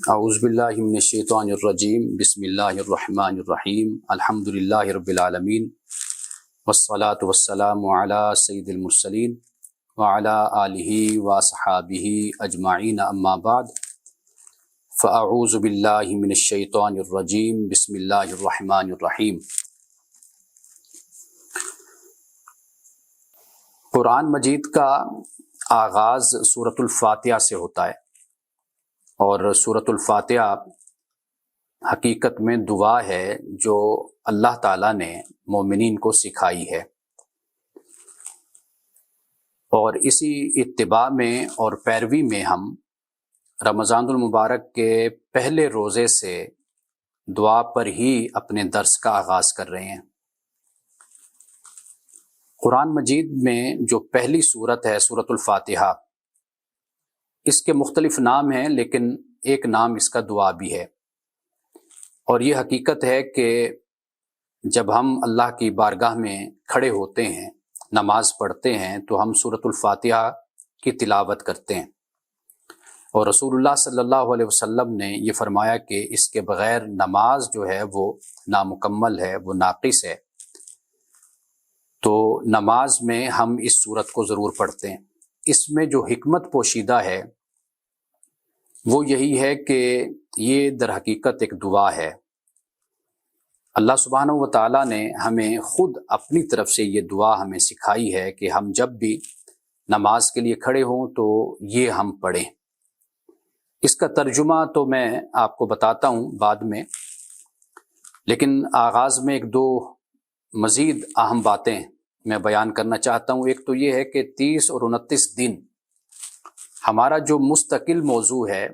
اعوذ باللہ من الشیطان الرجیم بسم اللہ الرحمن الرحیم الحمد للہ رب العالمین والصلاة والسلام علی سید المرسلین وعلی آلہ واصحابہ اجمعین اما بعد فاعوذ باللہ من الشیطان الرجیم بسم اللہ الرحمن الرحیم۔ قرآن مجید کا آغاز سورۃ الفاتحہ سے ہوتا ہے، اور سورۃ الفاتحہ حقیقت میں دعا ہے جو اللہ تعالیٰ نے مومنین کو سکھائی ہے، اور اسی اتباع میں اور پیروی میں ہم رمضان المبارک کے پہلے روزے سے دعا پر ہی اپنے درس کا آغاز کر رہے ہیں۔ قرآن مجید میں جو پہلی سورت ہے سورۃ الفاتحہ، اس کے مختلف نام ہیں، لیکن ایک نام اس کا دعا بھی ہے، اور یہ حقیقت ہے کہ جب ہم اللہ کی بارگاہ میں کھڑے ہوتے ہیں، نماز پڑھتے ہیں، تو ہم سورۃ الفاتحہ کی تلاوت کرتے ہیں، اور رسول اللہ صلی اللہ علیہ وسلم نے یہ فرمایا کہ اس کے بغیر نماز جو ہے وہ نامکمل ہے، وہ ناقص ہے۔ تو نماز میں ہم اس سورت کو ضرور پڑھتے ہیں۔ اس میں جو حکمت پوشیدہ ہے وہ یہی ہے کہ یہ در حقیقت ایک دعا ہے۔ اللہ سبحانہ و تعالیٰ نے ہمیں خود اپنی طرف سے یہ دعا ہمیں سکھائی ہے کہ ہم جب بھی نماز کے لیے کھڑے ہوں تو یہ ہم پڑھیں۔ اس کا ترجمہ تو میں آپ کو بتاتا ہوں بعد میں، لیکن آغاز میں ایک دو مزید اہم باتیں میں بیان کرنا چاہتا ہوں۔ ایک تو یہ ہے کہ 30 اور 29 دن ہمارا جو مستقل موضوع ہے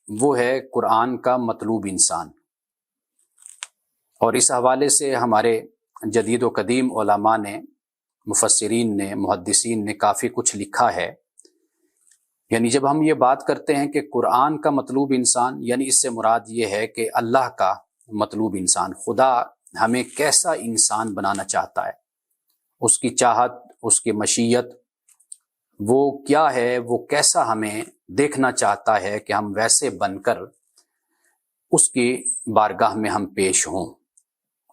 وہ ہے قرآن کا مطلوب انسان، اور اس حوالے سے ہمارے جدید و قدیم علماء نے، مفسرین نے، محدثین نے کافی کچھ لکھا ہے۔ یعنی جب ہم یہ بات کرتے ہیں کہ قرآن کا مطلوب انسان، یعنی اس سے مراد یہ ہے کہ اللہ کا مطلوب انسان، خدا ہمیں کیسا انسان بنانا چاہتا ہے، اس کی چاہت، اس کی مشیت وہ کیا ہے، وہ کیسا ہمیں دیکھنا چاہتا ہے کہ ہم ویسے بن کر اس کی بارگاہ میں ہم پیش ہوں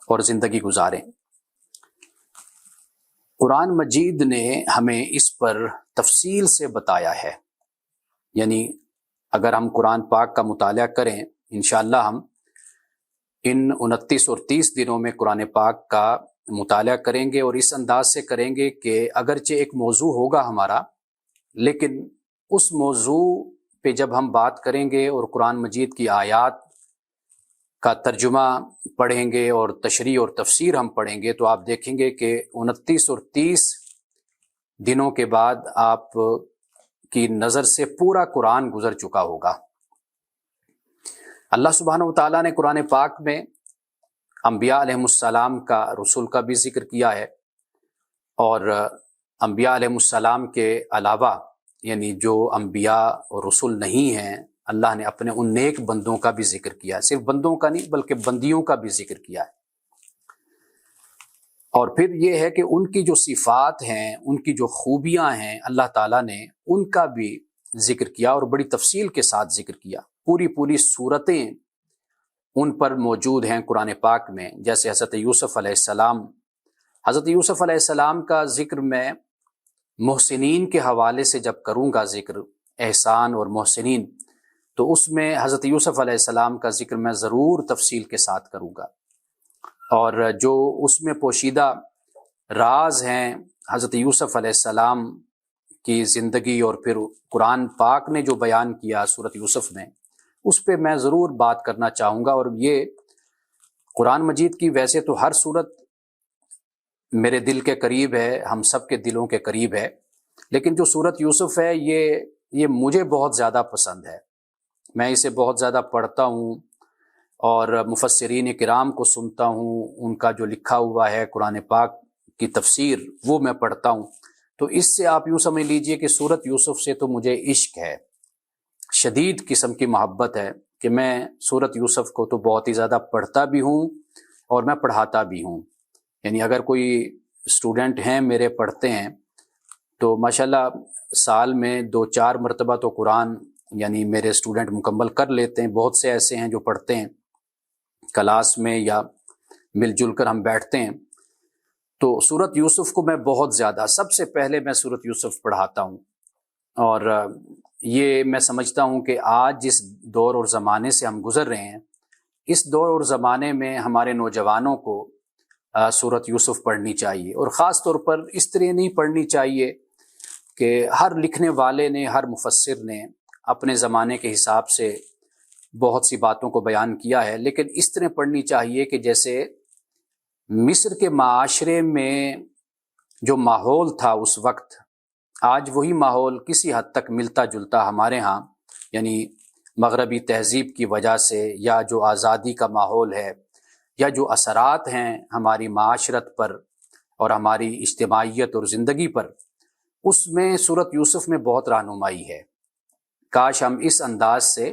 اور زندگی گزاریں۔ قرآن مجید نے ہمیں اس پر تفصیل سے بتایا ہے۔ یعنی اگر ہم قرآن پاک کا مطالعہ کریں، انشاءاللہ ہم ان 29 اور 30 دنوں میں قرآن پاک کا مطالعہ کریں گے، اور اس انداز سے کریں گے کہ اگرچہ ایک موضوع ہوگا ہمارا، لیکن اس موضوع پہ جب ہم بات کریں گے اور قرآن مجید کی آیات کا ترجمہ پڑھیں گے اور تشریح اور تفسیر ہم پڑھیں گے، تو آپ دیکھیں گے کہ 29 اور 30 دنوں کے بعد آپ کی نظر سے پورا قرآن گزر چکا ہوگا۔ اللہ سبحانہ و تعالیٰ نے قرآن پاک میں انبیاء علیہ السلام کا، رسول کا بھی ذکر کیا ہے، اور انبیاء علیہ السلام کے علاوہ یعنی جو انبیاء اور رسول نہیں ہیں، اللہ نے اپنے ان نیک بندوں کا بھی ذکر کیا ہے۔ صرف بندوں کا نہیں بلکہ بندیوں کا بھی ذکر کیا ہے، اور پھر یہ ہے کہ ان کی جو صفات ہیں، ان کی جو خوبیاں ہیں، اللہ تعالیٰ نے ان کا بھی ذکر کیا اور بڑی تفصیل کے ساتھ ذکر کیا۔ پوری صورتیں ان پر موجود ہیں قرآن پاک میں، جیسے حضرت یوسف علیہ السلام۔ حضرت یوسف علیہ السلام کا ذکر میں محسنین کے حوالے سے جب کروں گا، ذکر احسان اور محسنین، تو اس میں حضرت یوسف علیہ السلام کا ذکر میں ضرور تفصیل کے ساتھ کروں گا، اور جو اس میں پوشیدہ راز ہیں حضرت یوسف علیہ السلام کی زندگی، اور پھر قرآن پاک نے جو بیان کیا سورۃ یوسف میں، اس پہ میں ضرور بات کرنا چاہوں گا۔ اور یہ قرآن مجید کی ویسے تو ہر سورت میرے دل کے قریب ہے، ہم سب کے دلوں کے قریب ہے، لیکن جو سورۃ یوسف ہے یہ مجھے بہت زیادہ پسند ہے۔ میں اسے بہت زیادہ پڑھتا ہوں اور مفسرین کرام کو سنتا ہوں، ان کا جو لکھا ہوا ہے قرآن پاک کی تفسیر وہ میں پڑھتا ہوں۔ تو اس سے آپ یوں سمجھ لیجئے کہ سورۃ یوسف سے تو مجھے عشق ہے، شدید قسم کی محبت ہے، کہ میں سورۃ یوسف کو تو بہت ہی زیادہ پڑھتا بھی ہوں اور میں پڑھاتا بھی ہوں۔ یعنی اگر کوئی اسٹوڈنٹ ہیں میرے پڑھتے ہیں تو ماشاءاللہ سال میں 2-4 مرتبہ تو قرآن یعنی میرے اسٹوڈنٹ مکمل کر لیتے ہیں، بہت سے ایسے ہیں جو پڑھتے ہیں کلاس میں یا مل جل کر ہم بیٹھتے ہیں۔ تو سورۃ یوسف کو میں بہت زیادہ، سب سے پہلے میں سورۃ یوسف پڑھاتا ہوں، اور یہ میں سمجھتا ہوں کہ آج جس دور اور زمانے سے ہم گزر رہے ہیں، اس دور اور زمانے میں ہمارے نوجوانوں کو سورۃ یوسف پڑھنی چاہیے، اور خاص طور پر اس طرح نہیں پڑھنی چاہیے کہ ہر لکھنے والے نے، ہر مفسر نے اپنے زمانے کے حساب سے بہت سی باتوں کو بیان کیا ہے، لیکن اس طرح پڑھنی چاہیے کہ جیسے مصر کے معاشرے میں جو ماحول تھا اس وقت، آج وہی ماحول کسی حد تک ملتا جلتا ہمارے ہاں، یعنی مغربی تہذیب کی وجہ سے، یا جو آزادی کا ماحول ہے، یا جو اثرات ہیں ہماری معاشرت پر اور ہماری اجتماعیت اور زندگی پر، اس میں سورۃ یوسف میں بہت رہنمائی ہے۔ کاش ہم اس انداز سے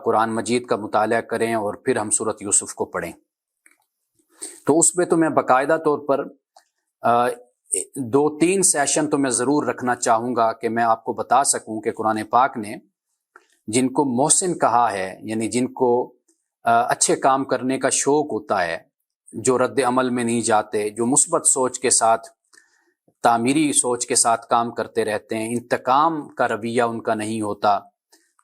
قرآن مجید کا مطالعہ کریں اور پھر ہم سورۃ یوسف کو پڑھیں۔ تو اس میں تو میں باقاعدہ طور پر 2-3 سیشن تو میں ضرور رکھنا چاہوں گا کہ میں آپ کو بتا سکوں کہ قرآن پاک نے جن کو محسن کہا ہے، یعنی جن کو اچھے کام کرنے کا شوق ہوتا ہے، جو رد عمل میں نہیں جاتے، جو مثبت سوچ کے ساتھ، تعمیری سوچ کے ساتھ کام کرتے رہتے ہیں، انتقام کا رویہ ان کا نہیں ہوتا،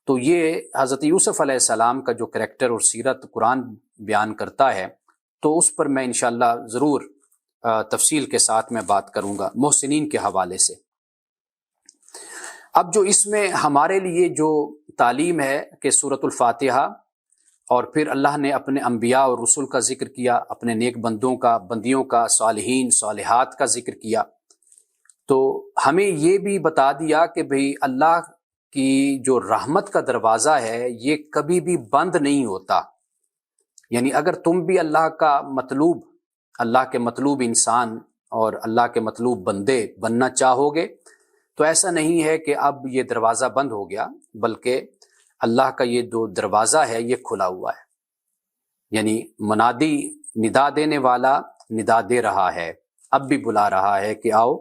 تو یہ حضرت یوسف علیہ السلام کا جو کریکٹر اور سیرت قرآن بیان کرتا ہے، تو اس پر میں انشاءاللہ ضرور تفصیل کے ساتھ میں بات کروں گا محسنین کے حوالے سے۔ اب جو اس میں ہمارے لیے جو تعلیم ہے کہ سورۃ الفاتحہ، اور پھر اللہ نے اپنے انبیاء اور رسول کا ذکر کیا، اپنے نیک بندوں کا، بندیوں کا، صالحین صالحات کا ذکر کیا، تو ہمیں یہ بھی بتا دیا کہ بھئی اللہ کی جو رحمت کا دروازہ ہے یہ کبھی بھی بند نہیں ہوتا، یعنی اگر تم بھی اللہ کا مطلوب، اللہ کے مطلوب انسان اور اللہ کے مطلوب بندے بننا چاہو گے، تو ایسا نہیں ہے کہ اب یہ دروازہ بند ہو گیا، بلکہ اللہ کا یہ جو دروازہ ہے یہ کھلا ہوا ہے، یعنی منادی، ندا دینے والا ندا دے رہا ہے، اب بھی بلا رہا ہے کہ آؤ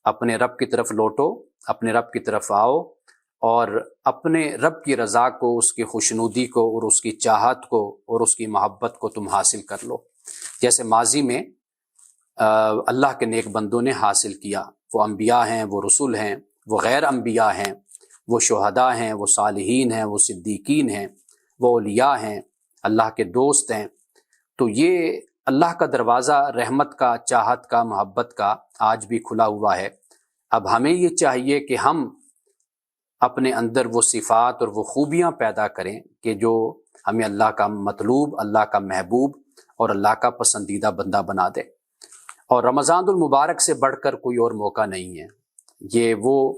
اپنے رب کی طرف لوٹو، اپنے رب کی طرف آؤ، اور اپنے رب کی رضا کو، اس کی خوشنودی کو، اور اس کی چاہت کو، اور اس کی محبت کو تم حاصل کر لو، جیسے ماضی میں اللہ کے نیک بندوں نے حاصل کیا۔ وہ انبیاء ہیں، وہ رسول ہیں، وہ غیر انبیاء ہیں، وہ شہداء ہیں، وہ صالحین ہیں، وہ صدیقین ہیں، وہ اولیاء ہیں، اللہ کے دوست ہیں۔ تو یہ اللہ کا دروازہ رحمت کا، چاہت کا، محبت کا آج بھی کھلا ہوا ہے۔ اب ہمیں یہ چاہیے کہ ہم اپنے اندر وہ صفات اور وہ خوبیاں پیدا کریں کہ جو ہمیں اللہ کا مطلوب، اللہ کا محبوب اور اللہ کا پسندیدہ بندہ بنا دے۔ اور رمضان المبارک سے بڑھ کر کوئی اور موقع نہیں ہے، یہ وہ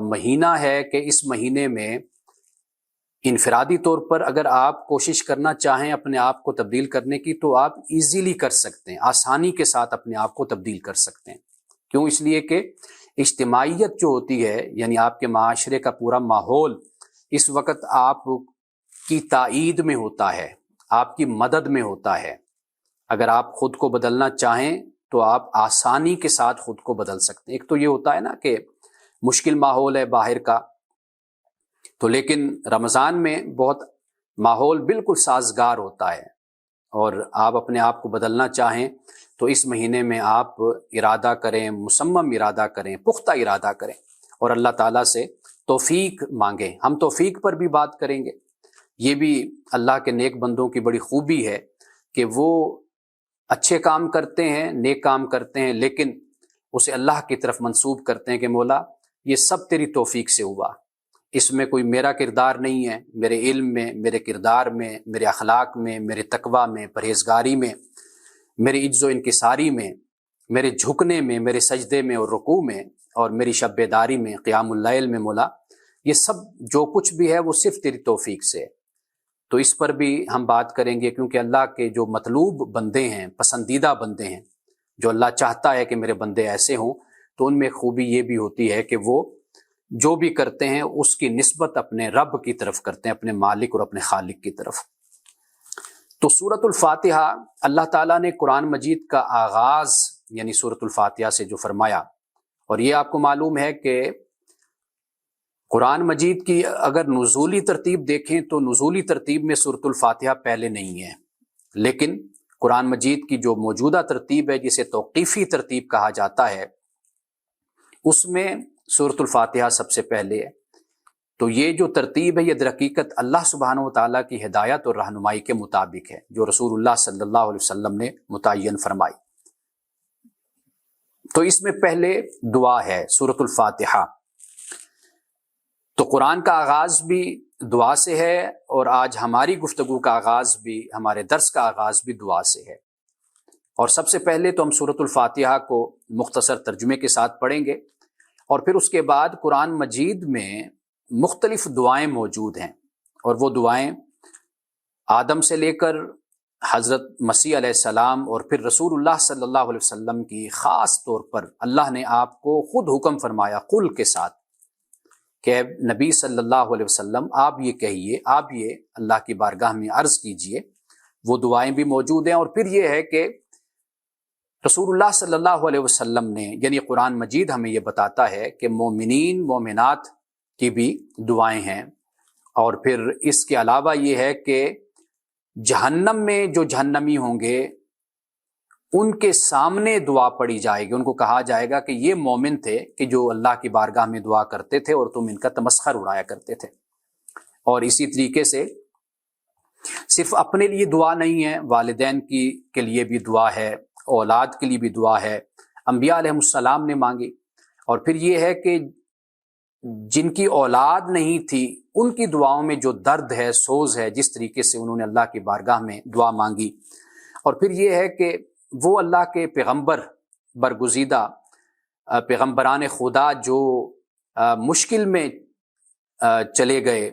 مہینہ ہے کہ اس مہینے میں انفرادی طور پر اگر آپ کوشش کرنا چاہیں اپنے آپ کو تبدیل کرنے کی، تو آپ ایزیلی کر سکتے ہیں، آسانی کے ساتھ اپنے آپ کو تبدیل کر سکتے ہیں۔ کیوں؟ اس لیے کہ اجتماعیت جو ہوتی ہے، یعنی آپ کے معاشرے کا پورا ماحول اس وقت آپ کی تائید میں ہوتا ہے، آپ کی مدد میں ہوتا ہے۔ اگر آپ خود کو بدلنا چاہیں تو آپ آسانی کے ساتھ خود کو بدل سکتے ہیں۔ ایک تو یہ ہوتا ہے نا کہ مشکل ماحول ہے باہر کا، تو لیکن رمضان میں بہت ماحول بالکل سازگار ہوتا ہے، اور آپ اپنے آپ کو بدلنا چاہیں تو اس مہینے میں آپ ارادہ کریں، مصمم ارادہ کریں، پختہ ارادہ کریں، اور اللہ تعالیٰ سے توفیق مانگیں۔ ہم توفیق پر بھی بات کریں گے۔ یہ بھی اللہ کے نیک بندوں کی بڑی خوبی ہے کہ وہ اچھے کام کرتے ہیں، نیک کام کرتے ہیں، لیکن اسے اللہ کی طرف منسوب کرتے ہیں کہ مولا یہ سب تیری توفیق سے ہوا، اس میں کوئی میرا کردار نہیں ہے، میرے علم میں، میرے کردار میں، میرے اخلاق میں، میرے تقویٰ میں، پرہیزگاری میں، میری عجز و انکساری میں، میرے جھکنے میں، میرے سجدے میں اور رکوع میں، اور میری شب بیداری میں، قیام اللیل میں، مولا یہ سب جو کچھ بھی ہے وہ صرف تیری توفیق سے ہے۔ تو اس پر بھی ہم بات کریں گے، کیونکہ اللہ کے جو مطلوب بندے ہیں، پسندیدہ بندے ہیں، جو اللہ چاہتا ہے کہ میرے بندے ایسے ہوں، تو ان میں خوبی یہ بھی ہوتی ہے کہ وہ جو بھی کرتے ہیں اس کی نسبت اپنے رب کی طرف کرتے ہیں، اپنے مالک اور اپنے خالق کی طرف۔ تو سورۃ الفاتحہ اللہ تعالیٰ نے قرآن مجید کا آغاز یعنی سورۃ الفاتحہ سے جو فرمایا، اور یہ آپ کو معلوم ہے کہ قرآن مجید کی اگر نزولی ترتیب دیکھیں تو نزولی ترتیب میں سورۃ الفاتحہ پہلے نہیں ہے، لیکن قرآن مجید کی جو موجودہ ترتیب ہے جسے توقیفی ترتیب کہا جاتا ہے، اس میں سورۃ الفاتحہ سب سے پہلے ہے۔ تو یہ جو ترتیب ہے یہ در حقیقت اللہ سبحانہ و تعالیٰ کی ہدایت اور رہنمائی کے مطابق ہے جو رسول اللہ صلی اللہ علیہ وسلم نے متعین فرمائی۔ تو اس میں پہلے دعا ہے سورۃ الفاتحہ۔ تو قرآن کا آغاز بھی دعا سے ہے، اور آج ہماری گفتگو کا آغاز بھی، ہمارے درس کا آغاز بھی دعا سے ہے۔ اور سب سے پہلے تو ہم سورۃ الفاتحہ کو مختصر ترجمے کے ساتھ پڑھیں گے، اور پھر اس کے بعد قرآن مجید میں مختلف دعائیں موجود ہیں، اور وہ دعائیں آدم سے لے کر حضرت مسیح علیہ السلام اور پھر رسول اللہ صلی اللہ علیہ وسلم کی خاص طور پر اللہ نے آپ کو خود حکم فرمایا قل کے ساتھ کہ نبی صلی اللہ علیہ وسلم آپ یہ کہیے، آپ یہ اللہ کی بارگاہ میں عرض کیجئے۔ وہ دعائیں بھی موجود ہیں، اور پھر یہ ہے کہ رسول اللہ صلی اللہ علیہ وسلم نے، یعنی قرآن مجید ہمیں یہ بتاتا ہے کہ مومنین مومنات کی بھی دعائیں ہیں، اور پھر اس کے علاوہ یہ ہے کہ جہنم میں جو جہنمی ہوں گے ان کے سامنے دعا پڑھی جائے گی، ان کو کہا جائے گا کہ یہ مومن تھے کہ جو اللہ کی بارگاہ میں دعا کرتے تھے اور تم ان کا تمسخر اڑایا کرتے تھے۔ اور اسی طریقے سے صرف اپنے لیے دعا نہیں ہے، والدین کے لیے بھی دعا ہے، اولاد کے لیے بھی دعا ہے، انبیاء علیہ السلام نے مانگی۔ اور پھر یہ ہے کہ جن کی اولاد نہیں تھی ان کی دعاؤں میں جو درد ہے، سوز ہے، جس طریقے سے انہوں نے اللہ کی بارگاہ میں دعا مانگی۔ اور پھر یہ ہے کہ وہ اللہ کے پیغمبر، برگزیدہ پیغمبران خدا جو مشکل میں چلے گئے،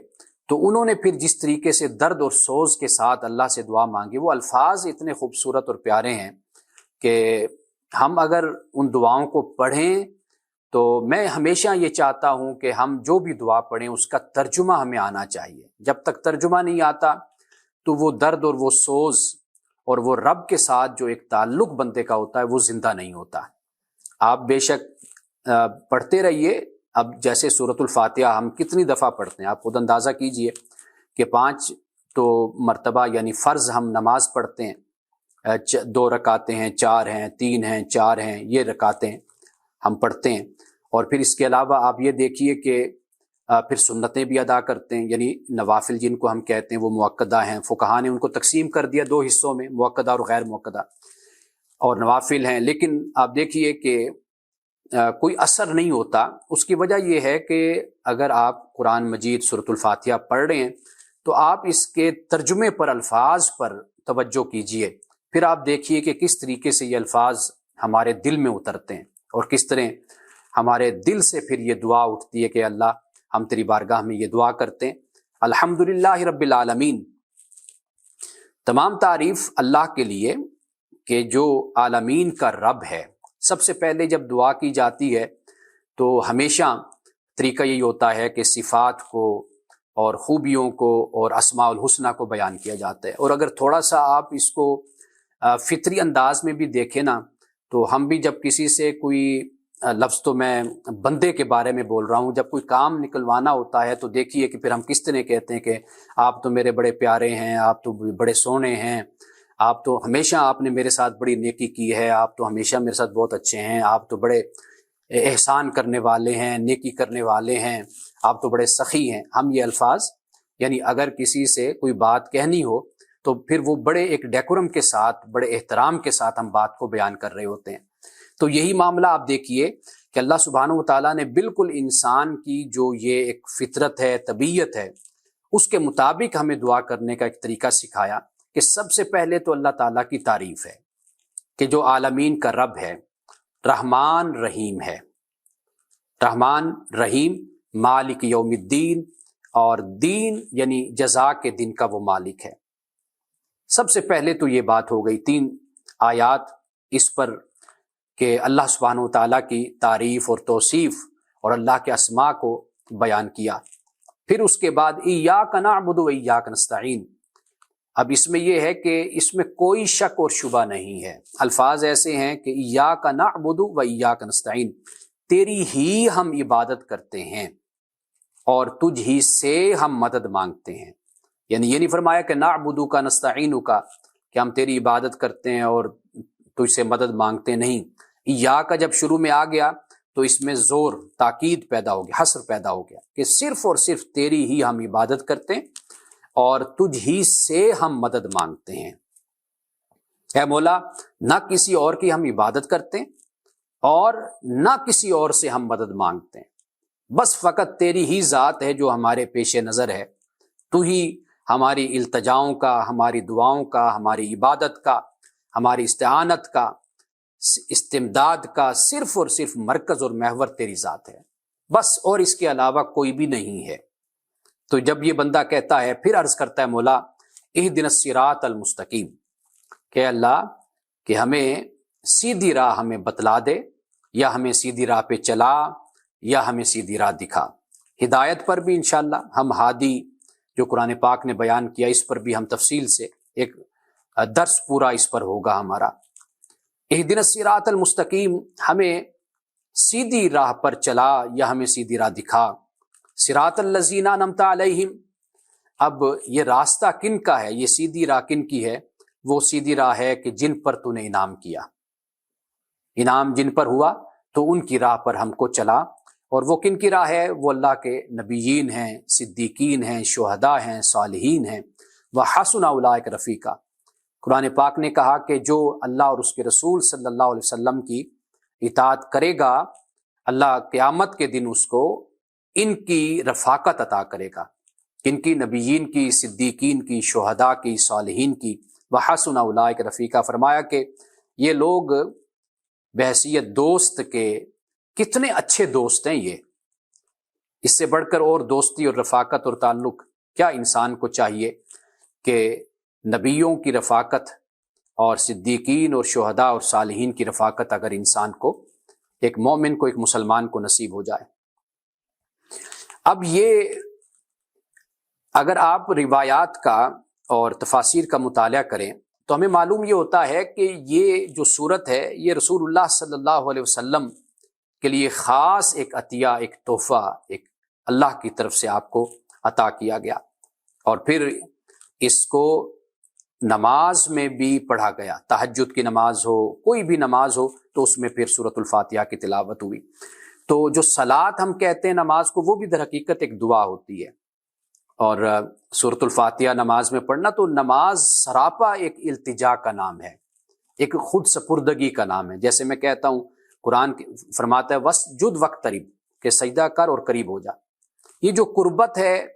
تو انہوں نے پھر جس طریقے سے درد اور سوز کے ساتھ اللہ سے دعا مانگی، وہ الفاظ اتنے خوبصورت اور پیارے ہیں کہ ہم اگر ان دعاؤں کو پڑھیں تو میں ہمیشہ یہ چاہتا ہوں کہ ہم جو بھی دعا پڑھیں اس کا ترجمہ ہمیں آنا چاہیے۔ جب تک ترجمہ نہیں آتا تو وہ درد اور وہ سوز اور وہ رب کے ساتھ جو ایک تعلق بندے کا ہوتا ہے وہ زندہ نہیں ہوتا۔ آپ بے شک پڑھتے رہیے، اب جیسے سورۃ الفاتحہ ہم کتنی دفعہ پڑھتے ہیں، آپ خود اندازہ کیجئے کہ 5 تو مرتبہ یعنی فرض ہم نماز پڑھتے ہیں، 2 رکعتیں ہیں، 4 ہیں، 3 ہیں، 4 ہیں، یہ رکعتیں ہم پڑھتے ہیں۔ اور پھر اس کے علاوہ آپ یہ دیکھیے کہ پھر سنتیں بھی ادا کرتے ہیں، یعنی نوافل جن کو ہم کہتے ہیں وہ مؤکدہ ہیں، فقہا نے ان کو تقسیم کر دیا 2 حصوں میں، مؤکدہ اور غیر مؤکدہ، اور نوافل ہیں۔ لیکن آپ دیکھیے کہ کوئی اثر نہیں ہوتا۔ اس کی وجہ یہ ہے کہ اگر آپ قرآن مجید سورۃ الفاتحہ پڑھ رہے ہیں تو آپ اس کے ترجمے پر، الفاظ پر توجہ کیجئے، پھر آپ دیکھیے کہ کس طریقے سے یہ الفاظ ہمارے دل میں اترتے ہیں، اور کس طرح ہمارے دل سے پھر یہ دعا اٹھتی ہے کہ اللہ ہم تیری بارگاہ میں یہ دعا کرتے ہیں۔ الحمدللہ رب العالمین، تمام تعریف اللہ کے لیے کہ جو عالمین کا رب ہے۔ سب سے پہلے جب دعا کی جاتی ہے تو ہمیشہ طریقہ یہی ہوتا ہے کہ صفات کو اور خوبیوں کو اور اسماء الحسنہ کو بیان کیا جاتا ہے۔ اور اگر تھوڑا سا آپ اس کو فطری انداز میں بھی دیکھیں نا، تو ہم بھی جب کسی سے کوئی لفظ، تو میں بندے کے بارے میں بول رہا ہوں، جب کوئی کام نکلوانا ہوتا ہے تو دیکھیے کہ پھر ہم کس طرح کہتے ہیں کہ آپ تو میرے بڑے پیارے ہیں، آپ تو بڑے سونے ہیں، آپ تو ہمیشہ آپ نے میرے ساتھ بڑی نیکی کی ہے، آپ تو ہمیشہ میرے ساتھ بہت اچھے ہیں، آپ تو بڑے احسان کرنے والے ہیں، نیکی کرنے والے ہیں، آپ تو بڑے سخی ہیں۔ ہم یہ الفاظ، یعنی اگر کسی سے کوئی بات کہنی ہو تو پھر وہ بڑے ایک ڈیکورم کے ساتھ، بڑے احترام کے ساتھ ہم بات کو بیان کر رہے ہوتے ہیں۔ تو یہی معاملہ آپ دیکھیے کہ اللہ سبحانہ و تعالیٰ نے بالکل انسان کی جو یہ ایک فطرت ہے، طبیعت ہے، اس کے مطابق ہمیں دعا کرنے کا ایک طریقہ سکھایا کہ سب سے پہلے تو اللہ تعالیٰ کی تعریف ہے کہ جو عالمین کا رب ہے، رحمان رحیم ہے، رحمان رحیم، مالک یوم الدین، اور دین یعنی جزا کے دن کا وہ مالک ہے۔ سب سے پہلے تو یہ بات ہو گئی، 3 آیات اس پر کہ اللہ سبحانہ و تعالیٰ کی تعریف اور توصیف اور اللہ کے اسماء کو بیان کیا۔ پھر اس کے بعد ایاک نعبد و ایاک نستعین۔ اب اس میں یہ ہے کہ اس میں کوئی شک اور شبہ نہیں ہے، الفاظ ایسے ہیں کہ ایاک نعبد و ایاک نستعین، تیری ہی ہم عبادت کرتے ہیں اور تجھ ہی سے ہم مدد مانگتے ہیں. یعنی یہ نہیں فرمایا کہ نعبدک نستعینک کہ ہم تیری عبادت کرتے ہیں اور تجھ سے مدد مانگتے نہیں. یا کا جب شروع میں آ گیا تو اس میں زور تاکید پیدا ہو گیا، حصر پیدا ہو گیا کہ صرف اور صرف تیری ہی ہم عبادت کرتے ہیں اور تجھ ہی سے ہم مدد مانگتے ہیں. اے مولا، نہ کسی اور کی ہم عبادت کرتے ہیں اور نہ کسی اور سے ہم مدد مانگتے ہیں، بس فقط تیری ہی ذات ہے جو ہمارے پیش نظر ہے. تو ہی ہماری التجاؤں کا، ہماری دعاؤں کا، ہماری عبادت کا، ہماری استعانت کا، استمداد کا صرف اور صرف مرکز اور محور تیری ذات ہے، بس، اور اس کے علاوہ کوئی بھی نہیں ہے. تو جب یہ بندہ کہتا ہے، پھر عرض کرتا ہے مولا اہدنا الصراط المستقیم، کہ اللہ کہ ہمیں سیدھی راہ ہمیں بتلا دے، یا ہمیں سیدھی راہ پہ چلا، یا ہمیں سیدھی راہ دکھا. ہدایت پر بھی انشاءاللہ ہم ہادی جو قرآن پاک نے بیان کیا اس پر بھی ہم تفصیل سے ایک درس پورا اس پر ہوگا ہمارا. اہدنا الصراط المستقیم، ہمیں سیدھی راہ پر چلا یا ہمیں سیدھی راہ دکھا. صراط الذین انعمت علیہم، اب یہ راستہ کن کا ہے، یہ سیدھی راہ کن کی ہے؟ وہ سیدھی راہ ہے کہ جن پر تو نے انعام کیا، انعام جن پر ہوا تو ان کی راہ پر ہم کو چلا. اور وہ کن کی راہ ہے؟ وہ اللہ کے نبیین ہیں، صدیقین ہیں، شہداء ہیں، صالحین ہیں. وحسن اولئک رفیقا، قرآن پاک نے کہا کہ جو اللہ اور اس کے رسول صلی اللہ علیہ وسلم کی اطاعت کرے گا، اللہ قیامت کے دن اس کو ان کی رفاقت عطا کرے گا. کن کی؟ نبیین کی، صدیقین کی، شہداء کی، صالحین کی. وحسن اولئک رفیقا، فرمایا کہ یہ لوگ بحیثیت دوست کے کتنے اچھے دوست ہیں. یہ اس سے بڑھ کر اور دوستی اور رفاقت اور تعلق کیا انسان کو چاہیے کہ نبیوں کی رفاقت اور صدیقین اور شہداء اور صالحین کی رفاقت اگر انسان کو، ایک مومن کو، ایک مسلمان کو نصیب ہو جائے. اب یہ اگر آپ روایات کا اور تفاسیر کا مطالعہ کریں تو ہمیں معلوم یہ ہوتا ہے کہ یہ جو صورت ہے یہ رسول اللہ صلی اللہ علیہ وسلم کے لیے خاص ایک عطیہ، ایک تحفہ، ایک اللہ کی طرف سے آپ کو عطا کیا گیا. اور پھر اس کو نماز میں بھی پڑھا گیا، تہجد کی نماز ہو، کوئی بھی نماز ہو تو اس میں پھر سورۃ الفاتحہ کی تلاوت ہوئی. تو جو صلاۃ ہم کہتے ہیں نماز کو، وہ بھی در حقیقت ایک دعا ہوتی ہے. اور سورۃ الفاتحہ نماز میں پڑھنا تو نماز سراپا ایک التجا کا نام ہے، ایک خود سپردگی کا نام ہے. جیسے میں کہتا ہوں، قرآن فرماتا ہے وسجد وقترب، کہ سجدہ کر اور قریب ہو جا. یہ جو قربت ہے،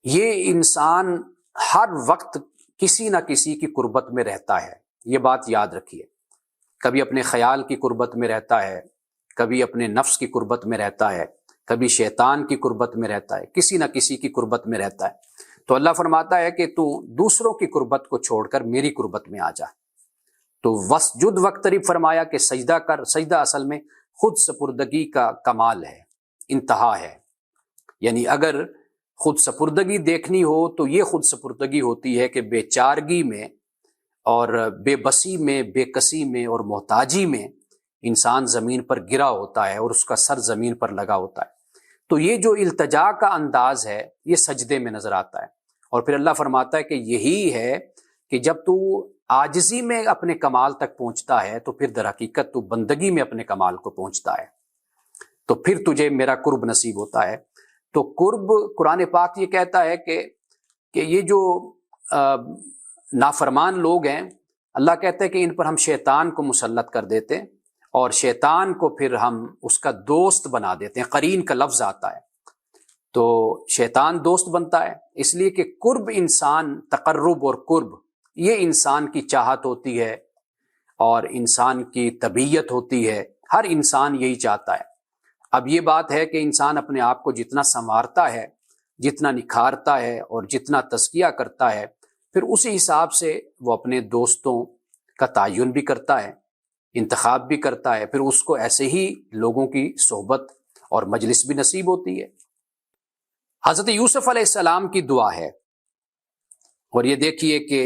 یہ انسان ہر وقت کسی نہ کسی کی قربت میں رہتا ہے. یہ بات یاد رکھیے، کبھی اپنے خیال کی قربت میں رہتا ہے، کبھی اپنے نفس کی قربت میں رہتا ہے، کبھی شیطان کی قربت میں رہتا ہے، کسی نہ کسی کی قربت میں رہتا ہے. تو اللہ فرماتا ہے کہ تو دوسروں کی قربت کو چھوڑ کر میری قربت میں آ جا. تو وسجد وقترب فرمایا کہ سجدہ کر. سجدہ اصل میں خود سپردگی کا کمال ہے، انتہا ہے. یعنی اگر خود سپردگی دیکھنی ہو تو یہ خود سپردگی ہوتی ہے کہ بے چارگی میں اور بے بسی میں، بے کسی میں اور محتاجی میں انسان زمین پر گرا ہوتا ہے اور اس کا سر زمین پر لگا ہوتا ہے. تو یہ جو التجا کا انداز ہے یہ سجدے میں نظر آتا ہے. اور پھر اللہ فرماتا ہے کہ یہی ہے کہ جب تو عاجزی میں اپنے کمال تک پہنچتا ہے تو پھر در حقیقت تو بندگی میں اپنے کمال کو پہنچتا ہے، تو پھر تجھے میرا قرب نصیب ہوتا ہے. تو قرب، قرآن پاک یہ کہتا ہے کہ یہ جو نافرمان لوگ ہیں، اللہ کہتا ہے کہ ان پر ہم شیطان کو مسلط کر دیتے ہیں اور شیطان کو پھر ہم اس کا دوست بنا دیتے ہیں. قرین کا لفظ آتا ہے تو شیطان دوست بنتا ہے، اس لیے کہ قرب انسان، تقرب اور قرب یہ انسان کی چاہت ہوتی ہے اور انسان کی طبیعت ہوتی ہے. ہر انسان یہی چاہتا ہے. اب یہ بات ہے کہ انسان اپنے آپ کو جتنا سنوارتا ہے، جتنا نکھارتا ہے اور جتنا تزکیہ کرتا ہے، پھر اسی حساب سے وہ اپنے دوستوں کا تعین بھی کرتا ہے، انتخاب بھی کرتا ہے. پھر اس کو ایسے ہی لوگوں کی صحبت اور مجلس بھی نصیب ہوتی ہے. حضرت یوسف علیہ السلام کی دعا ہے، اور یہ دیکھیے کہ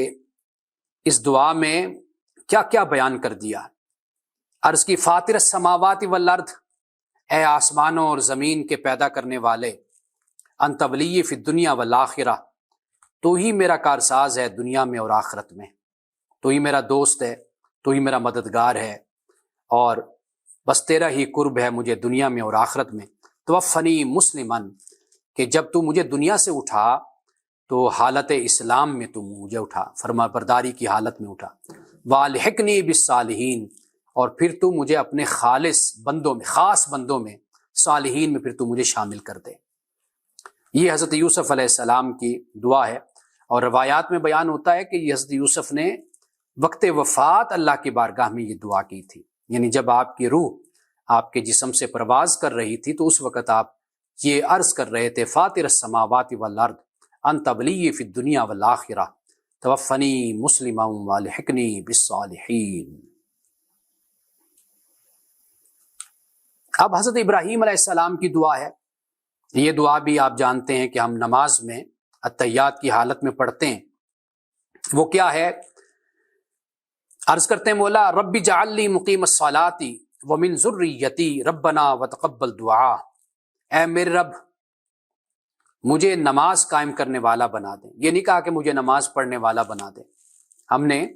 اس دعا میں کیا کیا بیان کر دیا. عرض کی فاطر السماوات والارض، اے آسمانوں اور زمین کے پیدا کرنے والے، انت ولی فی الدنیا والآخرہ، تو ہی میرا کارساز ہے دنیا میں اور آخرت میں، تو ہی میرا دوست ہے، تو ہی میرا مددگار ہے، اور بس تیرا ہی قرب ہے مجھے دنیا میں اور آخرت میں۔ توفنی مسلمن، کہ جب تو مجھے دنیا سے اٹھا تو حالت اسلام میں تو مجھے اٹھا، فرما برداری کی حالت میں اٹھا، والحقنی بالصالحین، اور پھر تو مجھے اپنے خالص بندوں میں، خاص بندوں میں، صالحین میں پھر تو مجھے شامل کر دے۔ یہ حضرت یوسف علیہ السلام کی دعا ہے، اور روایات میں بیان ہوتا ہے کہ یہ حضرت یوسف نے وقت وفات اللہ کی بارگاہ میں یہ دعا کی تھی، یعنی جب آپ کی روح آپ کے جسم سے پرواز کر رہی تھی تو اس وقت آپ یہ عرض کر رہے تھے، فاطر السماوات والارض انت ولی فی الدنیا والآخرہ توفنی مسلما والحقنی بالصالحین۔ اب حضرت ابراہیم علیہ السلام کی دعا ہے، یہ دعا بھی آپ جانتے ہیں کہ ہم نماز میں التحیات کی حالت میں پڑھتے ہیں۔ وہ کیا ہے؟ عرض کرتے ہیں، مولا رب اجعل لی مقیم الصلاۃ ومن ذریتی ربنا وتقبل دعا، اے میرے رب مجھے نماز قائم کرنے والا بنا دے۔ یہ نہیں کہا کہ مجھے نماز پڑھنے والا بنا دے۔ ہم نے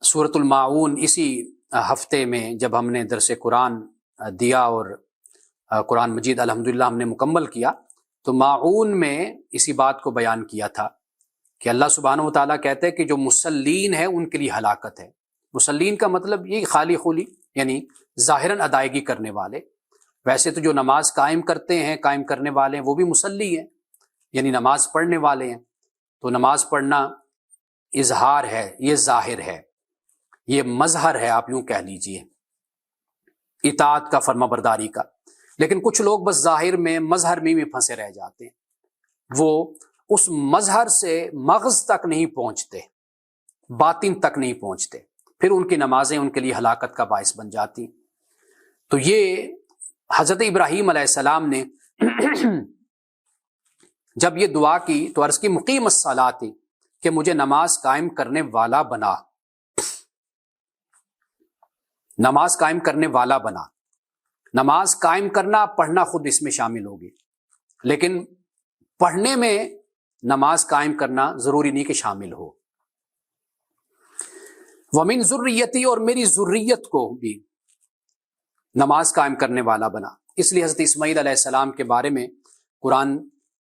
سورۃ الماعون اسی ہفتے میں جب ہم نے درس قرآن دیا اور قرآن مجید الحمدللہ ہم نے مکمل کیا، تو ماعون میں اسی بات کو بیان کیا تھا کہ اللہ سبحانہ وتعالیٰ کہتے ہیں کہ جو مسلین ہیں ان کے لیے ہلاکت ہے۔ مسلین کا مطلب یہ خالی خولی، یعنی ظاہراً ادائیگی کرنے والے۔ ویسے تو جو نماز قائم کرتے ہیں، قائم کرنے والے ہیں، وہ بھی مصلی ہیں، یعنی نماز پڑھنے والے ہیں۔ تو نماز پڑھنا اظہار ہے، یہ ظاہر ہے، یہ مظہر ہے، آپ یوں کہہ لیجئے، اطاعت کا، فرما برداری کا۔ لیکن کچھ لوگ بس ظاہر میں، مظہر میں بھی پھنسے رہ جاتے ہیں، وہ اس مظہر سے مغز تک نہیں پہنچتے، باطن تک نہیں پہنچتے، پھر ان کی نمازیں ان کے لیے ہلاکت کا باعث بن جاتی۔ تو یہ حضرت ابراہیم علیہ السلام نے جب یہ دعا کی تو عرض کی مقیم الصلاۃ، کہ مجھے نماز قائم کرنے والا بنا، نماز قائم کرنے والا بنا۔ نماز قائم کرنا، پڑھنا خود اس میں شامل ہوگی، لیکن پڑھنے میں نماز قائم کرنا ضروری نہیں کہ شامل ہو۔ ومن ذریتی، اور میری ذریت کو بھی نماز قائم کرنے والا بنا۔ اس لیے حضرت اسماعیل علیہ السلام کے بارے میں قرآن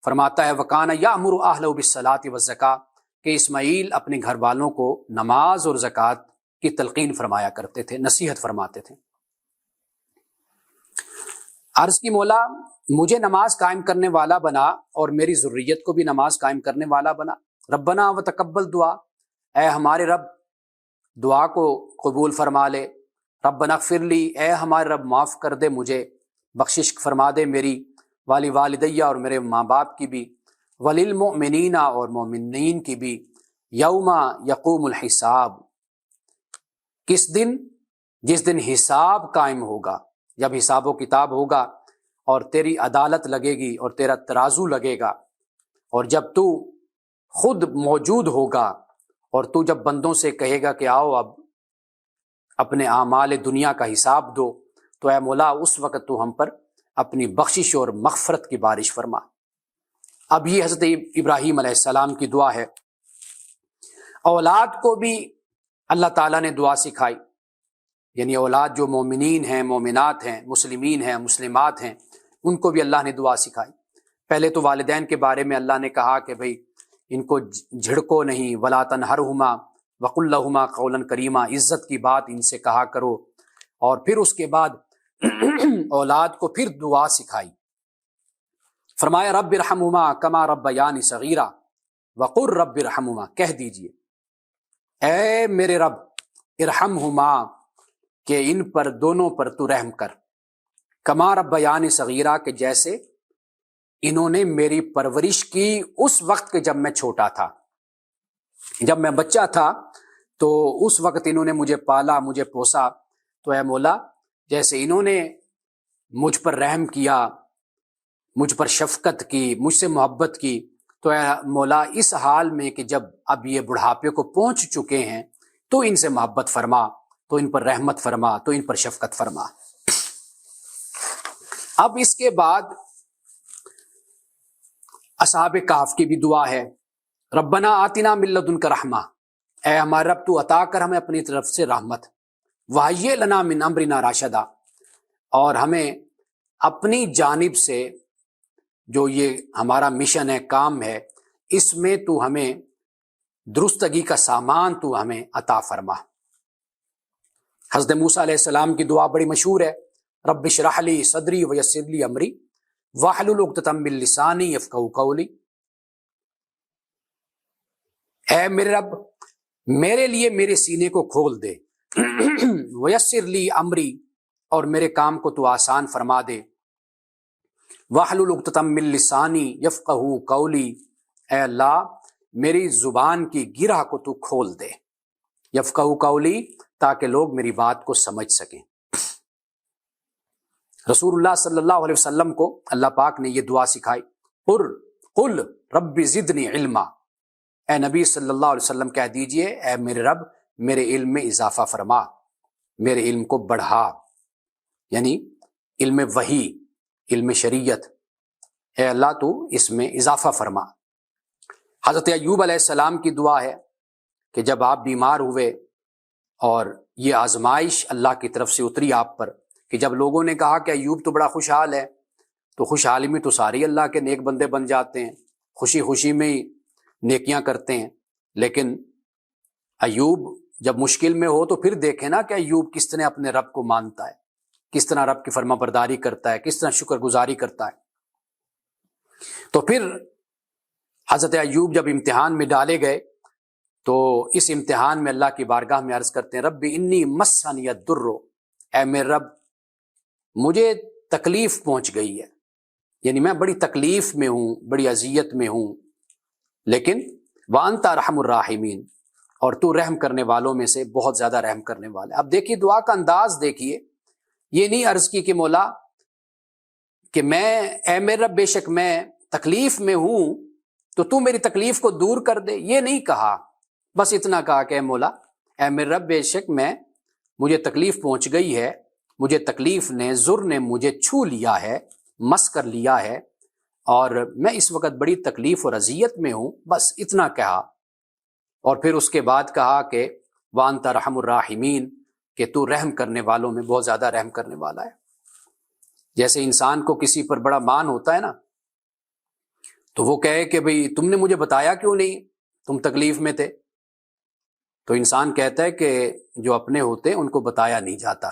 فرماتا ہے وَكَانَ يَأْمُرُ أَهْلَهُ بِالصَّلَاةِ وَالزَّكَاةِ، کہ اسماعیل اپنے گھر والوں کو نماز اور زکوٰۃ کی تلقین فرمایا کرتے تھے، نصیحت فرماتے تھے۔ عرض کی مولا مجھے نماز قائم کرنے والا بنا اور میری ذریت کو بھی نماز قائم کرنے والا بنا۔ ربنا وتقبل دعا، اے ہمارے رب دعا کو قبول فرما لے۔ ربنا اغفر لی، اے ہمارے رب معاف کر دے مجھے، بخشش فرما دے میری، والی والدیہ، اور میرے ماں باپ کی بھی، وللمؤمنین، اور مومنین کی بھی، یوم یقوم الحساب، کس دن؟ جس دن حساب قائم ہوگا، جب حساب و کتاب ہوگا اور تیری عدالت لگے گی اور تیرا ترازو لگے گا، اور جب تو خود موجود ہوگا اور تو جب بندوں سے کہے گا کہ آؤ اب اپنے اعمال دنیا کا حساب دو، تو اے مولا اس وقت تو ہم پر اپنی بخشش اور مغفرت کی بارش فرما۔ اب یہ حضرت ابراہیم علیہ السلام کی دعا ہے۔ اولاد کو بھی اللہ تعالیٰ نے دعا سکھائی، یعنی اولاد جو مومنین ہیں، مومنات ہیں، مسلمین ہیں، مسلمات ہیں، ان کو بھی اللہ نے دعا سکھائی۔ پہلے تو والدین کے بارے میں اللہ نے کہا کہ بھئی ان کو جھڑکو نہیں، ولا تنہرہما وقل لہما قولا کریما، عزت کی بات ان سے کہا کرو۔ اور پھر اس کے بعد اولاد کو پھر دعا سکھائی، فرمایا رب ارحمہما کما ربیانی صغیرا وقل رب ارحمہما، کہہ دیجئے اے میرے رب ارحمہما، کہ ان پر دونوں پر تو رحم کر، کما ربیانی صغیرا، کہ جیسے انہوں نے میری پرورش کی اس وقت کہ جب میں چھوٹا تھا، جب میں بچہ تھا تو اس وقت انہوں نے مجھے پالا، مجھے پوسا، تو اے مولا جیسے انہوں نے مجھ پر رحم کیا، مجھ پر شفقت کی، مجھ سے محبت کی، تو اے مولا اس حال میں کہ جب اب یہ بڑھاپے کو پہنچ چکے ہیں تو ان سے محبت فرما، تو ان پر رحمت فرما، تو ان پر شفقت فرما۔ اب اس کے بعد اصحاب کہف کی بھی دعا ہے، ربنا آتنا من لدنک رحمہ، اے ہمارے رب تو عطا کر ہمیں اپنی طرف سے رحمت، وہیّ لنا من امرنا راشدا، اور ہمیں اپنی جانب سے جو یہ ہمارا مشن ہے، کام ہے، اس میں تو ہمیں درستگی کا سامان تو ہمیں عطا فرما۔ حضرت موسیٰ علیہ السلام کی دعا بڑی مشہور ہے، رب اشرح لی صدری ویسر لی امری واحلل عقدۃ من لسانی یفقہوا قولی، اے میرے رب میرے لیے میرے سینے کو کھول دے، ویسر لی امری، اور میرے کام کو تو آسان فرما دے، واحلل عقدۃ من لسانی یفقہوا قولی، اے اللہ میری زبان کی گرہ کو تو کھول دے، یفقہوا قولی، تاکہ لوگ میری بات کو سمجھ سکیں۔ رسول اللہ صلی اللہ علیہ وسلم کو اللہ پاک نے یہ دعا سکھائی، قل رب زدنی علما، اے نبی صلی اللہ علیہ وسلم کہہ دیجئے، اے میرے رب میرے علم میں اضافہ فرما، میرے علم کو بڑھا، یعنی علم وحی، علم شریعت، اے اللہ تو اس میں اضافہ فرما۔ حضرت ایوب علیہ السلام کی دعا ہے کہ جب آپ بیمار ہوئے اور یہ آزمائش اللہ کی طرف سے اتری آپ پر، کہ جب لوگوں نے کہا کہ ایوب تو بڑا خوشحال ہے، تو خوشحالی میں تو ساری اللہ کے نیک بندے بن جاتے ہیں، خوشی خوشی میں ہی نیکیاں کرتے ہیں، لیکن ایوب جب مشکل میں ہو تو پھر دیکھیں نا کہ ایوب کس طرح اپنے رب کو مانتا ہے، کس طرح رب کی فرما برداری کرتا ہے، کس طرح شکر گزاری کرتا ہے۔ تو پھر حضرت ایوب جب امتحان میں ڈالے گئے تو اس امتحان میں اللہ کی بارگاہ میں عرض کرتے ہیں، رب انی مسنی الضر، اے میرے رب مجھے تکلیف پہنچ گئی ہے، یعنی میں بڑی تکلیف میں ہوں، بڑی اذیت میں ہوں، لیکن وانت ارحم الراحمین، اور تو رحم کرنے والوں میں سے بہت زیادہ رحم کرنے والا ہے۔ اب دیکھیے دعا کا انداز دیکھیے، یہ نہیں عرض کی کہ مولا کہ اے میرے رب بے شک میں تکلیف میں ہوں تو تو میری تکلیف کو دور کر دے، یہ نہیں کہا، بس اتنا کہا کہ اے مولا اے میرے رب بے شک مجھے تکلیف پہنچ گئی ہے، مجھے تکلیف نے، ضر نے مجھے چھو لیا ہے، مس کر لیا ہے، اور میں اس وقت بڑی تکلیف اور اذیت میں ہوں، بس اتنا کہا۔ اور پھر اس کے بعد کہا کہ وانت ارحم الراحمین، کہ تو رحم کرنے والوں میں بہت زیادہ رحم کرنے والا ہے۔ جیسے انسان کو کسی پر بڑا مان ہوتا ہے نا، تو وہ کہے کہ بھئی تم نے مجھے بتایا کیوں نہیں، تم تکلیف میں تھے، تو انسان کہتا ہے کہ جو اپنے ہوتے ہیں ان کو بتایا نہیں جاتا،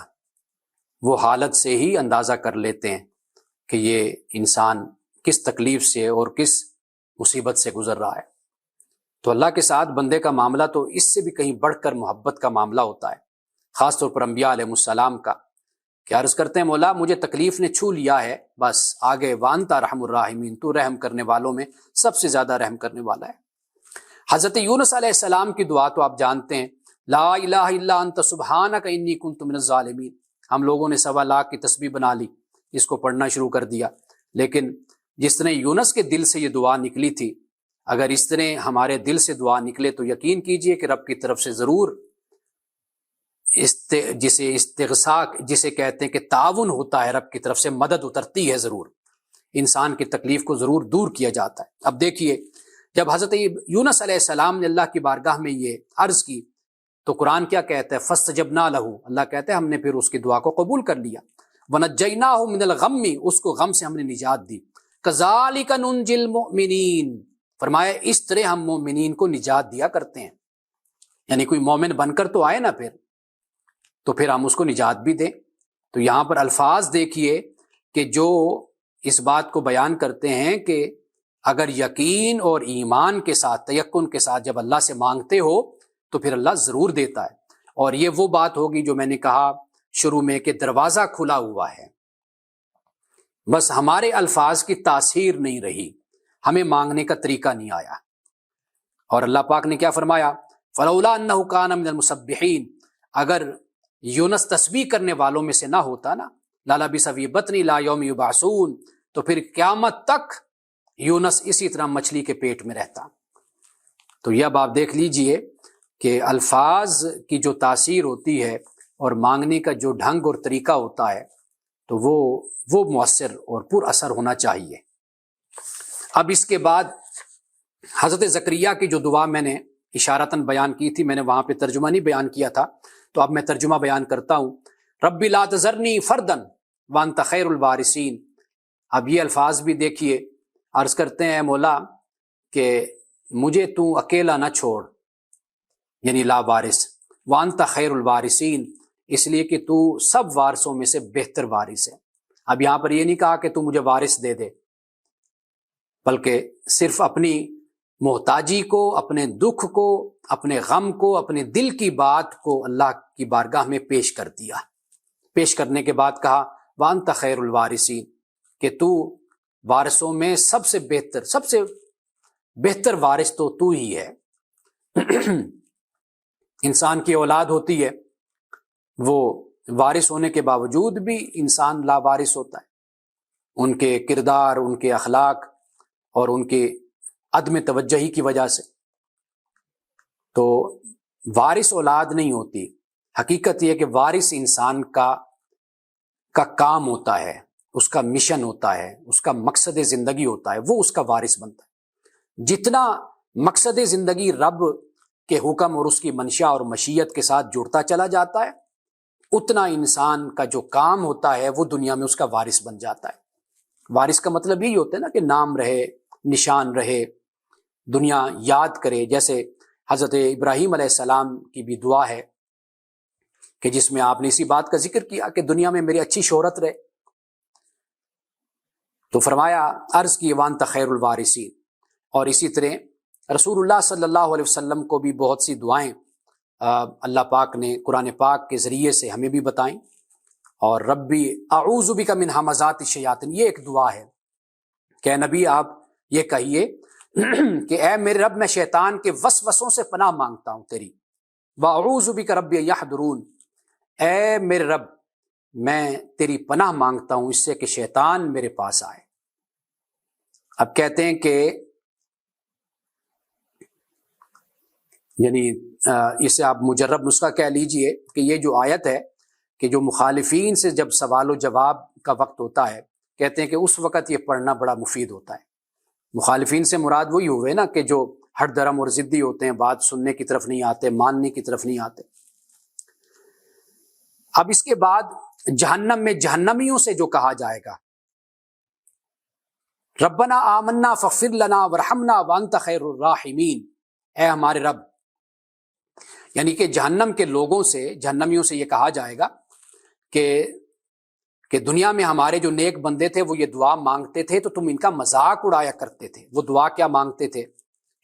وہ حالت سے ہی اندازہ کر لیتے ہیں کہ یہ انسان کس تکلیف سے اور کس مصیبت سے گزر رہا ہے۔ تو اللہ کے ساتھ بندے کا معاملہ تو اس سے بھی کہیں بڑھ کر محبت کا معاملہ ہوتا ہے، خاص طور پر انبیاء علیہ السلام کا، کہ عرض کرتے ہیں مولا مجھے تکلیف نے چھو لیا ہے، بس آگے وانت ارحم الراحمین، تو رحم کرنے والوں میں سب سے زیادہ رحم کرنے والا ہے۔ حضرت یونس علیہ السلام کی دعا تو آپ جانتے ہیں، لا الہ الا انت سبحانک انی کنت من الظالمین، ہم لوگوں نے 1.25 لاکھ کی تسبیح بنا لی، اس کو پڑھنا شروع کر دیا، لیکن جس طرح یونس کے دل سے یہ دعا نکلی تھی، اگر اس طرح ہمارے دل سے دعا نکلے تو یقین کیجئے کہ رب کی طرف سے ضرور جسے استغاثہ جسے کہتے ہیں کہ تعاون ہوتا ہے، رب کی طرف سے مدد اترتی ہے، ضرور انسان کی تکلیف کو ضرور دور کیا جاتا ہے۔ اب دیکھیے جب حضرت یونس علیہ السلام نے اللہ کی بارگاہ میں یہ عرض کی تو قرآن کیا کہتا ہے، فاستجبنا لہ، اللہ کہتا ہے ہم نے پھر اس کی دعا کو قبول کر لیا، ونجیناہ من الغم، اس کو غم سے ہم نے نجات دی، کذالک ننجی المؤمنین، فرمایا اس طرح ہم مومنین کو نجات دیا کرتے ہیں، یعنی کوئی مومن بن کر تو آئے نا پھر ہم اس کو نجات بھی دیں۔ تو یہاں پر الفاظ دیکھیے کہ جو اس بات کو بیان کرتے ہیں کہ اگر یقین اور ایمان کے ساتھ، تیقن کے ساتھ جب اللہ سے مانگتے ہو تو پھر اللہ ضرور دیتا ہے، اور یہ وہ بات ہوگی جو میں نے کہا شروع میں کہ دروازہ کھلا ہوا ہے، بس ہمارے الفاظ کی تاثیر نہیں رہی، ہمیں مانگنے کا طریقہ نہیں آیا۔ اور اللہ پاک نے کیا فرمایا، فلولا انہ کان من المسبحین، اگر یونس تسبیح کرنے والوں میں سے نہ ہوتا نا، للبث فی بطنہ الی یوم یبعثون، تو پھر قیامت تک یونس اسی طرح مچھلی کے پیٹ میں رہتا۔ تو یہ اب آپ دیکھ لیجئے کہ الفاظ کی جو تاثیر ہوتی ہے اور مانگنے کا جو ڈھنگ اور طریقہ ہوتا ہے، تو وہ مؤثر اور پر اثر ہونا چاہیے۔ اب اس کے بعد حضرت زکریا کی جو دعا میں نے اشارتاً بیان کی تھی، میں نے وہاں پہ ترجمہ نہیں بیان کیا تھا، تو اب میں ترجمہ بیان کرتا ہوں۔ رب لا تذرنی فردن وانت خیر الوارثین۔ اب یہ الفاظ بھی دیکھیے، عرض کرتے ہیں مولا کہ مجھے تو اکیلا نہ چھوڑ، یعنی لا وارث، وانت خیر الوارثین، اس لیے کہ تو سب وارثوں میں سے بہتر وارث ہے۔ اب یہاں پر یہ نہیں کہا کہ تو مجھے وارث دے دے، بلکہ صرف اپنی محتاجی کو، اپنے دکھ کو، اپنے غم کو، اپنے دل کی بات کو اللہ کی بارگاہ میں پیش کر دیا۔ پیش کرنے کے بعد کہا وانت خیر الوارثین، کہ تو وارثوں میں سب سے بہتر وارث تو ہی ہے۔ انسان کی اولاد ہوتی ہے، وہ وارث ہونے کے باوجود بھی انسان لا وارث ہوتا ہے، ان کے کردار، ان کے اخلاق اور ان کے عدم توجہی کی وجہ سے۔ تو وارث اولاد نہیں ہوتی، حقیقت یہ کہ وارث انسان کا کام ہوتا ہے، اس کا مشن ہوتا ہے، اس کا مقصد زندگی ہوتا ہے، وہ اس کا وارث بنتا ہے۔ جتنا مقصد زندگی رب کے حکم اور اس کی منشا اور مشیت کے ساتھ جڑتا چلا جاتا ہے، اتنا انسان کا جو کام ہوتا ہے وہ دنیا میں اس کا وارث بن جاتا ہے۔ وارث کا مطلب یہی ہوتا ہے نا کہ نام رہے، نشان رہے، دنیا یاد کرے۔ جیسے حضرت ابراہیم علیہ السلام کی بھی دعا ہے کہ جس میں آپ نے اسی بات کا ذکر کیا کہ دنیا میں میری اچھی شہرت رہے، تو فرمایا، عرض کی وانت خیر الوارثین۔ اور اسی طرح رسول اللہ صلی اللہ علیہ وسلم کو بھی بہت سی دعائیں اللہ پاک نے قرآن پاک کے ذریعے سے ہمیں بھی بتائیں۔ اور ربی اعوذ بک من ہمزات الشیاطین، یہ ایک دعا ہے کہ نبی آپ یہ کہیے کہ اے میرے رب، میں شیطان کے وسوسوں سے پناہ مانگتا ہوں تیری، واعوذ بک رب یحضرون، اے میرے رب میں تیری پناہ مانگتا ہوں اس سے کہ شیطان میرے پاس آئے۔ اب کہتے ہیں کہ یعنی اسے آپ مجرب نسخہ کہہ لیجئے کہ یہ جو آیت ہے کہ جو مخالفین سے جب سوال و جواب کا وقت ہوتا ہے، کہتے ہیں کہ اس وقت یہ پڑھنا بڑا مفید ہوتا ہے۔ مخالفین سے مراد وہی ہوئے نا کہ جو ہٹ درم اور ضدی ہوتے ہیں، بات سننے کی طرف نہیں آتے، ماننے کی طرف نہیں آتے۔ اب اس کے بعد جہنم میں جہنمیوں سے جو کہا جائے گا، ربنا آمنا فاغفر لنا ورحمنا وانت خیر الراحمین، اے ہمارے رب، یعنی کہ جہنم کے لوگوں سے، جہنمیوں سے یہ کہا جائے گا کہ دنیا میں ہمارے جو نیک بندے تھے وہ یہ دعا مانگتے تھے تو تم ان کا مذاق اڑایا کرتے تھے۔ وہ دعا کیا مانگتے تھے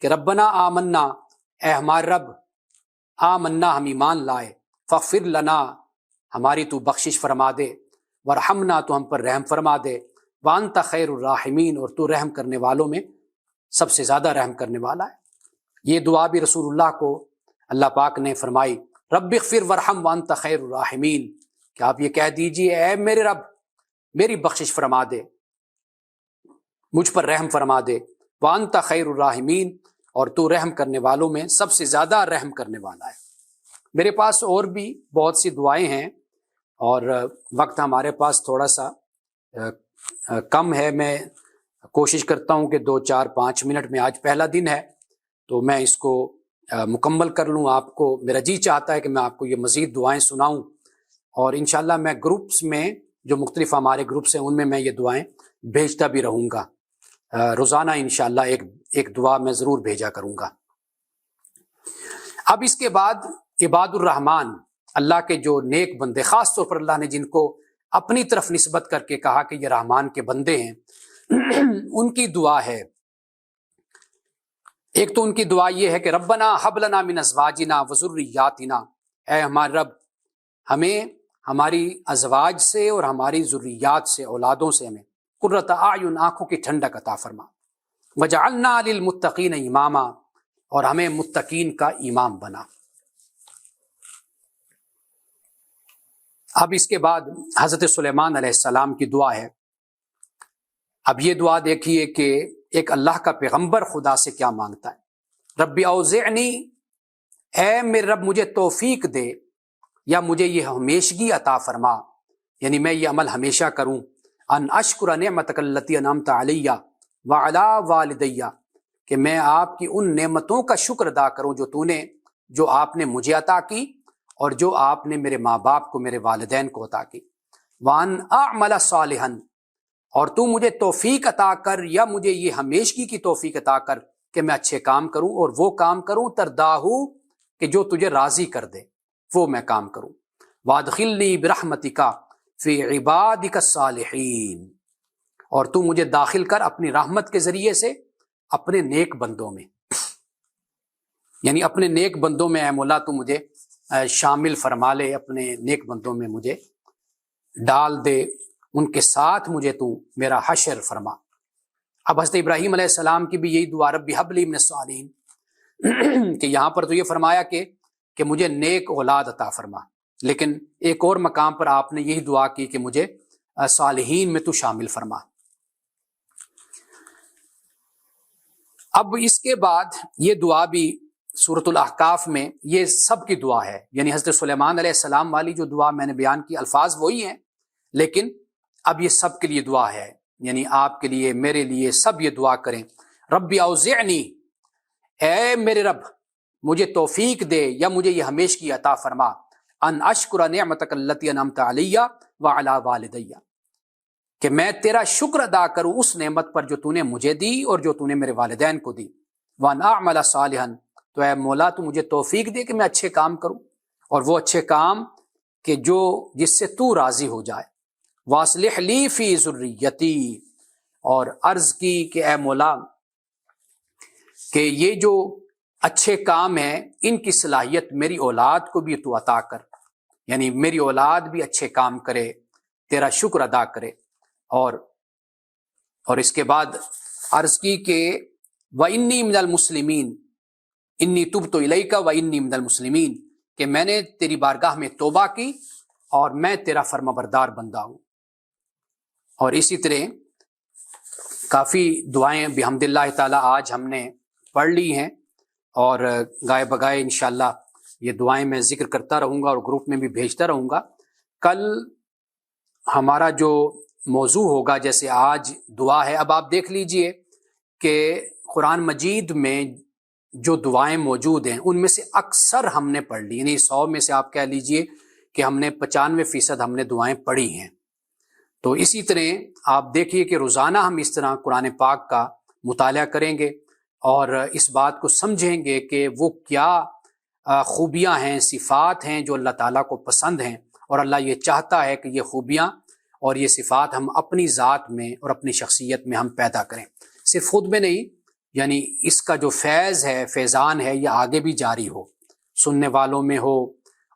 کہ ربنا آمنا، اے ہمارے رب، آمنا ہم ایمان لائے، فاغفر لنا ہماری تو بخشش فرما دے، ورحمنا تو ہم پر رحم فرما دے، وانت خیر الراحمین اور تو رحم کرنے والوں میں سب سے زیادہ رحم کرنے والا ہے۔ یہ دعا بھی رسول اللہ کو اللہ پاک نے فرمائی، رب اغفر ورحم وانت خیر الراحمین، کہ آپ یہ کہہ دیجئے اے میرے رب میری بخشش فرما دے، مجھ پر رحم فرما دے، وانت خیر الراحمین اور تو رحم کرنے والوں میں سب سے زیادہ رحم کرنے والا ہے۔ میرے پاس اور بھی بہت سی دعائیں ہیں اور وقت ہمارے پاس تھوڑا سا کم ہے، میں کوشش کرتا ہوں کہ 2-4-5 منٹ میں، آج پہلا دن ہے تو میں اس کو مکمل کر لوں۔ آپ کو، میرا جی چاہتا ہے کہ میں آپ کو یہ مزید دعائیں سناؤں، اور انشاءاللہ میں گروپس میں جو مختلف ہمارے گروپس ہیں ان میں یہ دعائیں بھیجتا بھی رہوں گا، روزانہ انشاءاللہ ایک دعا میں ضرور بھیجا کروں گا۔ اب اس کے بعد عباد الرحمن، اللہ کے جو نیک بندے، خاص طور پر اللہ نے جن کو اپنی طرف نسبت کر کے کہا کہ یہ رحمان کے بندے ہیں، ان کی دعا ہے۔ ایک تو ان کی دعا یہ ہے کہ ربنا حب لنا من ازواجنا وذریاتنا، اے ہمارے رب ہمیں ہماری ازواج سے اور ہماری ذریات سے، اولادوں سے ہمیں قرۃ اعین، آنکھوں کی ٹھنڈک عطا فرما، وجعلنا للمتقین اماما اور ہمیں متقین کا امام بنا۔ اب اس کے بعد حضرت سلیمان علیہ السلام کی دعا ہے۔ اب یہ دعا دیکھیے کہ ایک اللہ کا پیغمبر خدا سے کیا مانگتا ہے، رب اوزعنی، اے میرے رب مجھے توفیق دے یا مجھے یہ ہمیشگی عطا فرما، یعنی میں یہ عمل ہمیشہ کروں، ان اشکر نعمتک التی انعمت علی وعلی والدی، کہ میں آپ کی ان نعمتوں کا شکر ادا کروں جو آپ نے مجھے عطا کی اور جو آپ نے میرے ماں باپ کو، میرے والدین کو عطا کی، وان اعمل صالحا، اور تو مجھے توفیق عطا کر یا مجھے یہ ہمیشگی کی توفیق عطا کر کہ میں اچھے کام کروں اور وہ کام کروں ترداہو، کہ جو تجھے راضی کر دے، وہ میں کام کروں، وادخلنی برحمتک فی عبادک الصالحین، اور تو مجھے داخل کر اپنی رحمت کے ذریعے سے اپنے نیک بندوں میں، یعنی اپنے نیک بندوں میں اے مولا تو مجھے شامل فرما لے، اپنے نیک بندوں میں مجھے ڈال دے، ان کے ساتھ مجھے تو میرا حشر فرما۔ اب حضرت ابراہیم علیہ السلام کی بھی یہی دعا، رب ہب لی من الصالحین، کہ یہاں پر تو یہ فرمایا کہ مجھے نیک اولاد عطا فرما، لیکن ایک اور مقام پر آپ نے یہی دعا کی کہ مجھے صالحین میں تو شامل فرما۔ اب اس کے بعد یہ دعا بھی سورۃ الاحقاف میں یہ سب کی دعا ہے، یعنی حضرت سلیمان علیہ السلام والی جو دعا میں نے بیان کی، الفاظ وہی ہیں، لیکن اب یہ سب کے لیے دعا ہے، یعنی آپ کے لیے، میرے لیے، سب یہ دعا کریں، ربی اوزعنی، اے میرے رب مجھے توفیق دے یا مجھے یہ ہمیشہ کی عطا فرما، ان اشکر نعمتک التی انعمت علی وعلی والدی، کہ میں تیرا شکر ادا کروں اس نعمت پر جو تو نے مجھے دی اور جو تو نے میرے والدین کو دی، وان اعمل صالحا، تو اے مولا تو مجھے توفیق دے کہ میں اچھے کام کروں، اور وہ اچھے کام کہ جس سے تو راضی ہو جائے، واصلح لی فی ذریتی، اور عرض کی کہ اے مولا کہ یہ جو اچھے کام ہیں ان کی صلاحیت میری اولاد کو بھی تو عطا کر، یعنی میری اولاد بھی اچھے کام کرے، تیرا شکر ادا کرے، اور اس کے بعد عرض کی کہ وَإِنِّي مِنَ الْمُسْلِمِينَ انی تبت الیک وانی من المسلمین، کہ میں نے تیری بارگاہ میں توبہ کی اور میں تیرا فرما بردار بندہ ہوں۔ اور اسی طرح کافی دعائیں بحمد اللہ تعالی آج ہم نے پڑھ لی ہیں، اور گائے بگائے انشاءاللہ یہ دعائیں میں ذکر کرتا رہوں گا اور گروپ میں بھی بھیجتا رہوں گا۔ کل ہمارا جو موضوع ہوگا، جیسے آج دعا ہے، اب آپ دیکھ لیجئے کہ قرآن مجید میں جو دعائیں موجود ہیں ان میں سے اکثر ہم نے پڑھ لی، یعنی 100 میں سے آپ کہہ لیجئے کہ ہم نے 95% ہم نے دعائیں پڑھی ہیں۔ تو اسی طرح آپ دیکھیے کہ روزانہ ہم اس طرح قرآن پاک کا مطالعہ کریں گے اور اس بات کو سمجھیں گے کہ وہ کیا خوبیاں ہیں، صفات ہیں جو اللہ تعالیٰ کو پسند ہیں، اور اللہ یہ چاہتا ہے کہ یہ خوبیاں اور یہ صفات ہم اپنی ذات میں اور اپنی شخصیت میں ہم پیدا کریں، صرف خود میں نہیں، یعنی اس کا جو فیض ہے، فیضان ہے، یہ آگے بھی جاری ہو، سننے والوں میں ہو،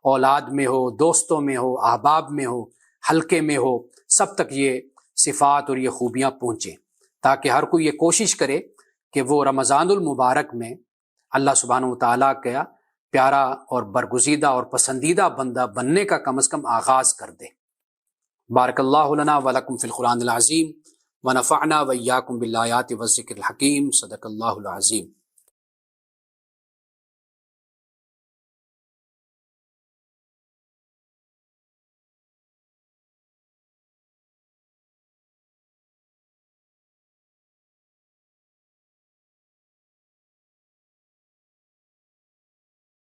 اولاد میں ہو، دوستوں میں ہو، احباب میں ہو، حلقے میں ہو، سب تک یہ صفات اور یہ خوبیاں پہنچیں، تاکہ ہر کوئی یہ کوشش کرے کہ وہ رمضان المبارک میں اللہ سبحانہ وتعالیٰ کا پیارا اور برگزیدہ اور پسندیدہ بندہ بننے کا کم از کم آغاز کر دے۔ بارک اللہ لنا ولکم فی القرآن العظیم ونفعنا وإیاکم بالآیات والذکر الحکیم، صدق اللہ العظیم۔